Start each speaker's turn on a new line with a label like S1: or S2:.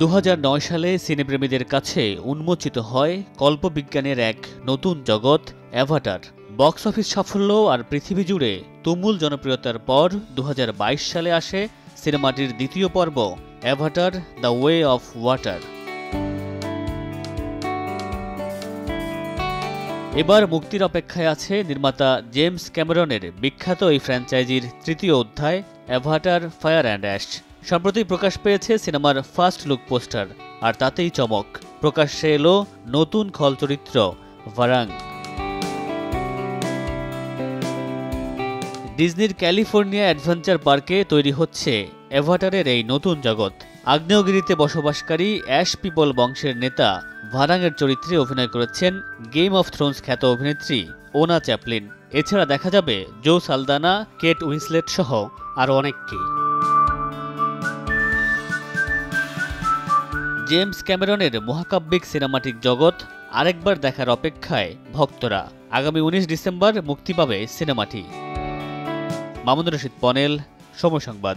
S1: 2009 সালে সিনেপ্রেমীদের কাছে উন্মোচিত হয় কল্পবিজ্ঞানের এক নতুন জগৎ অ্যাভাটার। বক্স অফিস সাফল্য আর পৃথিবী জুড়ে তুমুল জনপ্রিয়তার পর 2022 সালে আসে সিনেমাটির দ্বিতীয় পর্ব Avatar the way of water. এবার মুক্তির অপেক্ষায় আছে নির্মাতা জেমস ক্যামেরনের বিখ্যাত এই ফ্র্যাঞ্চাইজির তৃতীয় অধ্যায় অ্যাভাটার ফায়ার অ্যান্ড অ্যাশ। সম্প্রতি প্রকাশ পেয়েছে সিনেমার ফার্স্ট লুক পোস্টার, আর তাতেই চমক। প্রকাশ্যে এলো নতুন খল চরিত্র ভারাং। ডিজনির ক্যালিফোর্নিয়া অ্যাডভেঞ্চার পার্কে তৈরি হচ্ছে অ্যাভাটারের এই নতুন জগৎ। আগ্নেয়গিরিতে বসবাসকারী অ্যাশ পিপল বংশের নেতা ভারাংয়ের চরিত্রে অভিনয় করেছেন গেম অফ থ্রোনস খ্যাত অভিনেত্রী ওনা চ্যাপলিন। এছাড়া দেখা যাবে জো সালদানা, কেট উইন্সলেট সহ আরও অনেককেই। জেমস ক্যামেরনের মহাকাব্যিক সিনেমাটিক জগৎ আরেকবার দেখার অপেক্ষায় ভক্তরা। আগামী 19 ডিসেম্বর মুক্তি পাবে সিনেমাটি। মামুনুর রশিদ পনেল, সময় সংবাদ।